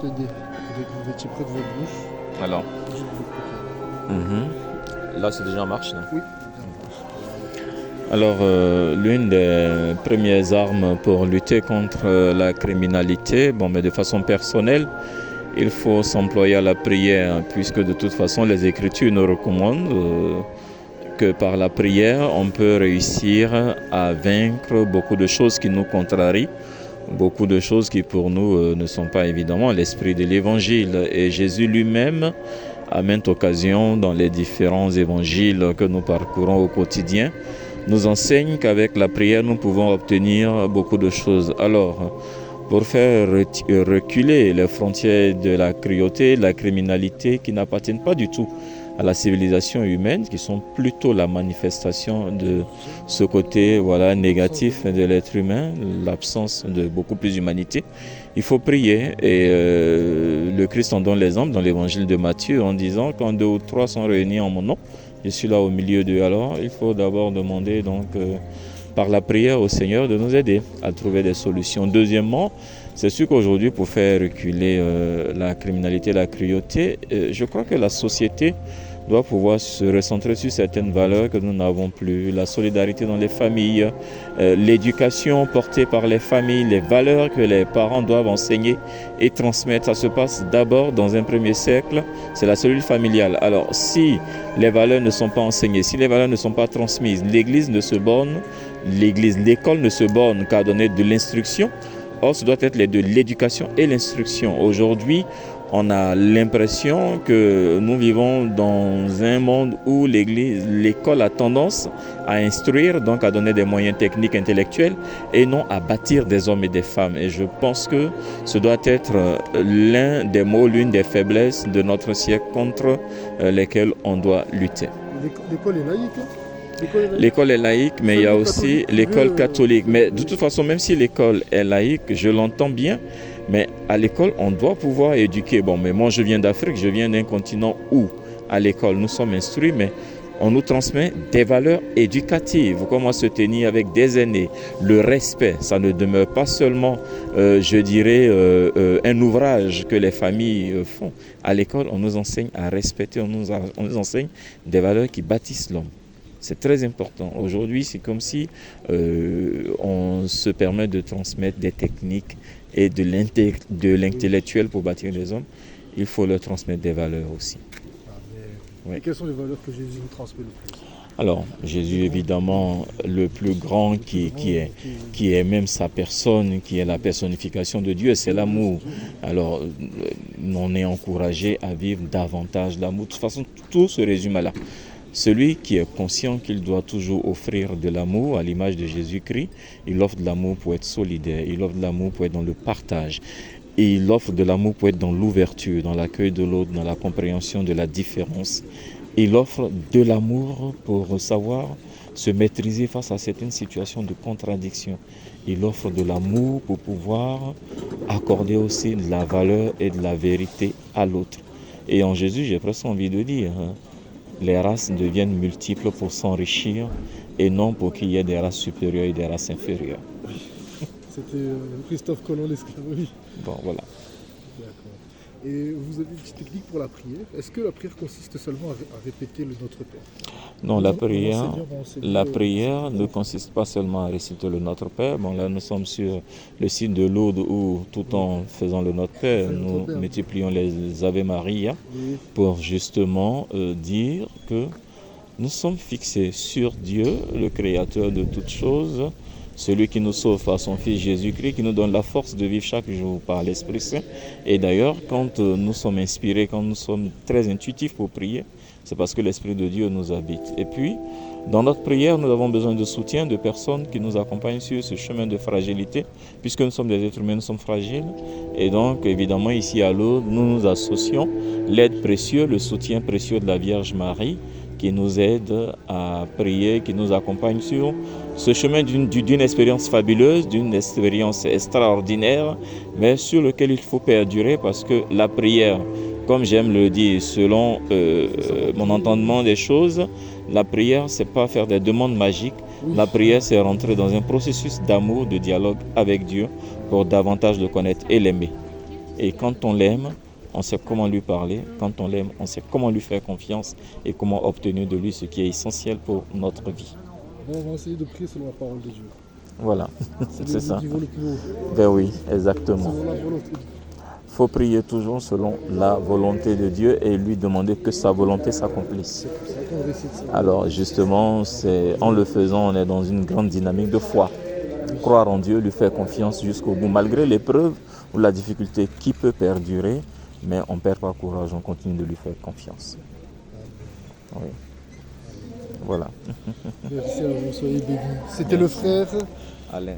t'aider avec vous étiez près de votre bouche. Alors, Dites vous. là c'est déjà en marche, non? Oui. Alors, l'une des premières armes pour lutter contre la criminalité, mais de façon personnelle, il faut s'employer à la prière, puisque de toute façon les Écritures nous recommandent que par la prière, on peut réussir à vaincre beaucoup de choses qui nous contrarient, beaucoup de choses qui pour nous ne sont pas évidemment l'esprit de l'Évangile. Et Jésus lui-même, à maintes occasions, dans les différents évangiles que nous parcourons au quotidien, nous enseigne qu'avec la prière, nous pouvons obtenir beaucoup de choses. Alors, pour faire reculer les frontières de la cruauté, de la criminalité qui n'appartiennent pas du tout à la civilisation humaine, qui sont plutôt la manifestation de ce côté négatif de l'être humain, l'absence de beaucoup plus d'humanité, il faut prier. Et le Christ en donne l'exemple dans l'évangile de Matthieu en disant « Quand 2 ou 3 sont réunis en mon nom, je suis là au milieu d'eux. » Alors, il faut d'abord demander par la prière au Seigneur de nous aider à trouver des solutions. Deuxièmement, c'est sûr qu'aujourd'hui, pour faire reculer la criminalité, la cruauté, je crois que la société doit pouvoir se recentrer sur certaines valeurs que nous n'avons plus. La solidarité dans les familles, l'éducation portée par les familles, les valeurs que les parents doivent enseigner et transmettre. Ça se passe d'abord dans un premier cercle, c'est la cellule familiale. Alors, si les valeurs ne sont pas enseignées, si les valeurs ne sont pas transmises, l'école ne se borne qu'à donner de l'instruction. Or, ce doit être les deux, l'éducation et l'instruction. Aujourd'hui, on a l'impression que nous vivons dans un monde où l'école a tendance à instruire, donc à donner des moyens techniques, intellectuels, et non à bâtir des hommes et des femmes. Et je pense que ce doit être l'un des maux, l'une des faiblesses de notre siècle contre lesquelles on doit lutter. L'école est laïque, hein? L'école est laïque, mais il y a aussi l'école catholique. Mais de toute façon, même si l'école est laïque, je l'entends bien, mais à l'école, on doit pouvoir éduquer. Mais moi, je viens d'Afrique, je viens d'un continent où, à l'école, nous sommes instruits, mais on nous transmet des valeurs éducatives, comment se tenir avec des aînés, le respect. Ça ne demeure pas seulement, un ouvrage que les familles font. À l'école, on nous enseigne à respecter, on nous enseigne des valeurs qui bâtissent l'homme. C'est très important. Aujourd'hui, c'est comme si on se permet de transmettre des techniques et de l'intellectuel pour bâtir les hommes. Il faut leur transmettre des valeurs aussi. Et quelles sont les valeurs que Jésus nous transmet le plus? Alors, Jésus, évidemment, le plus grand qui est même sa personne, qui est la personnification de Dieu, c'est l'amour. Alors, on est encouragé à vivre davantage l'amour. De toute façon, tout se résume à là. Celui qui est conscient qu'il doit toujours offrir de l'amour à l'image de Jésus-Christ, il offre de l'amour pour être solidaire, il offre de l'amour pour être dans le partage, et il offre de l'amour pour être dans l'ouverture, dans l'accueil de l'autre, dans la compréhension de la différence. Il offre de l'amour pour savoir se maîtriser face à certaines situations de contradiction. Il offre de l'amour pour pouvoir accorder aussi de la valeur et de la vérité à l'autre. Et en Jésus, j'ai presque envie de dire, les races deviennent multiples pour s'enrichir et non pour qu'il y ait des races supérieures et des races inférieures. C'était Christophe Colomb l'Esclavie. Bon, voilà. D'accord. Et vous avez une petite technique pour la prière. Est-ce que la prière consiste seulement à répéter le Notre Père? Non, la prière ne consiste pas seulement à réciter le Notre Père. Là, nous sommes sur le site de Lourdes où, tout en faisant le Notre Père, nous multiplions les Ave Maria pour justement dire que nous sommes fixés sur Dieu, le Créateur de toutes choses, celui qui nous sauve par son Fils Jésus-Christ, qui nous donne la force de vivre chaque jour par l'Esprit Saint. Et d'ailleurs, quand nous sommes inspirés, quand nous sommes très intuitifs pour prier, c'est parce que l'Esprit de Dieu nous habite. Et puis, dans notre prière, nous avons besoin de soutien, de personnes qui nous accompagnent sur ce chemin de fragilité, puisque nous sommes des êtres humains, nous sommes fragiles. Et donc, évidemment, ici à Lourdes, nous nous associons l'aide précieuse, le soutien précieux de la Vierge Marie, qui nous aide à prier, qui nous accompagne sur ce chemin d'une expérience fabuleuse, d'une expérience extraordinaire, mais sur lequel il faut perdurer parce que la prière, comme j'aime le dire, selon mon entendement des choses, la prière, c'est pas faire des demandes magiques. La prière, c'est rentrer dans un processus d'amour, de dialogue avec Dieu pour davantage le connaître et l'aimer. Et quand on l'aime, on sait comment lui parler. Quand on l'aime, on sait comment lui faire confiance et comment obtenir de lui ce qui est essentiel pour notre vie. Bon, on va essayer de prier selon la parole de Dieu. Voilà, C'est c'est le ça. niveau le plus haut. Ben oui, exactement. Selon la volonté de Dieu. Il faut prier toujours selon la volonté de Dieu et lui demander que sa volonté s'accomplisse. C'est pour ça qu'on récite ça. Alors justement, en le faisant, on est dans une grande dynamique de foi. Croire en Dieu, lui faire confiance jusqu'au bout, malgré l'épreuve ou la difficulté qui peut perdurer, mais on ne perd pas courage, on continue de lui faire confiance. Oui. Voilà. Merci à vous, soyez bénis. C'était le frère Alain.